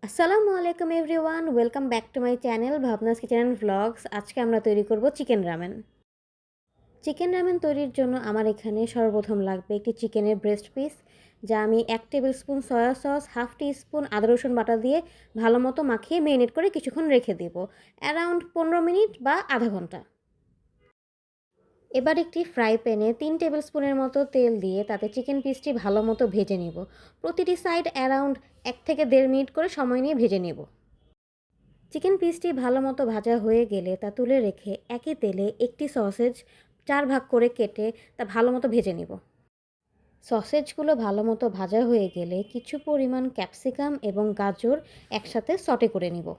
আসসালামু আলাইকুম everyone, welcome back to my channel Bhavna's kitchen and vlogs. আজকে আমরা তৈরি করব চিকেন রামেন। চিকেন রামেন তৈরির জন্য আমার এখানে সর্বপ্রথম লাগবে একটি চিকেনের ব্রেস্ট পিস, যা আমি 1 tablespoon soya sauce, half teaspoon আদা রসুন বাটা দিয়ে ভালো মতো মাখিয়ে মেরিনেট করে কিছুক্ষণ রেখে দেব, অ্যারাউন্ড 15 মিনিট বা আধা ঘন্টা। এবার একটি ফ্রাই প্যানে 3 টেবিল স্পুনের মতো তেল দিয়ে তাতে চিকেন পিসটি ভালো মতো ভেজে নেব। প্রতিটি সাইড অ্যারাউন্ড 1 থেকে 1.5 মিনিট করে সময় নিয়ে ভেজে নেব। চিকেন পিসটি ভালো মতো ভাজা হয়ে গেলে তা তুলে রেখে একই তেলে একটি সসেজ 4 ভাগ করে কেটে তা ভালো মতো ভেজে নিব। সসেজগুলো ভালো মতো ভাজা হয়ে গেলে কিছু পরিমাণ ক্যাপসিকাম এবং গাজর একসাথে সটে করে নিব।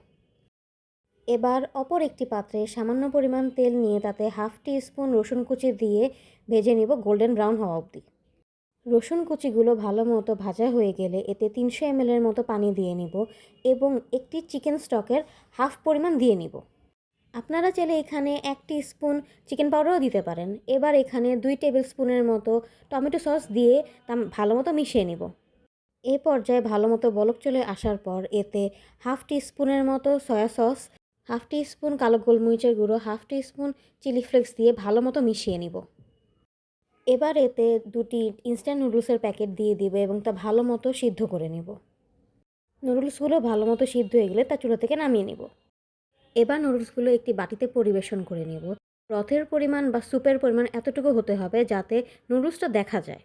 এবার অপর একটি পাত্রে সামান্য পরিমাণ তেল নিয়ে তাতে হাফ টি স্পুন রসুন কুচি দিয়ে ভেজে নিব গোল্ডেন ব্রাউন হওয়া অবধি। রসুন কুচিগুলো ভালো মতো ভাজা হয়ে গেলে এতে 300 ml মতো পানি দিয়ে নিব এবং একটি চিকেন স্টকের হাফ পরিমাণ দিয়ে নিব। আপনারা চাইলে এখানে 1 টি স্পুন চিকেন পাউডারও দিতে পারেন। এবার এখানে 2 টেবিল স্পুনের মতো টমেটো সস দিয়ে তা ভালো মতো মিশিয়ে নিব। এই পর্যায়ে ভালো মতো বলক চলে আসার পর এতে হাফ টি স্পুনের মতো সয়া সস, হাফ টি স্পুন কালো গোলমরিচের গুঁড়ো, হাফ টি স্পুন চিলি ফ্লেক্স দিয়ে ভালো মতো মিশিয়ে নিব। এবার এতে 2টি ইনস্ট্যান্ট নুডলসের প্যাকেট দিয়ে দিব এবং তা ভালো মতো সিদ্ধ করে নেব। নুডলসগুলো ভালো মতো সিদ্ধ হয়ে গেলে তা চুলা থেকে নামিয়ে নেব। এবার নুডলসগুলো একটি বাটিতে পরিবেশন করে নেব। ব্রথের পরিমাণ বা স্যুপের পরিমাণ এতটুকু হতে হবে যাতে নুডলসটা দেখা যায়।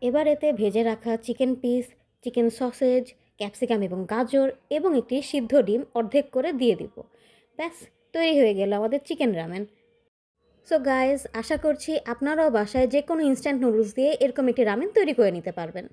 এবার এতে ভেজে রাখা chicken piece, chicken sausage, capsicum এবং গাজর এবং একটি সিদ্ধ ডিম অর্ধেক করে দিয়ে দিব। ব্যাস, তৈরি হয়ে গেল আমাদের চিকেন রামেন। সো গাইজ, আশা করছি আপনারাও বাসায় যে কোনো ইনস্ট্যান্ট নুডলস দিয়ে এরকম একটি রামেন তৈরি করে নিতে পারবেন।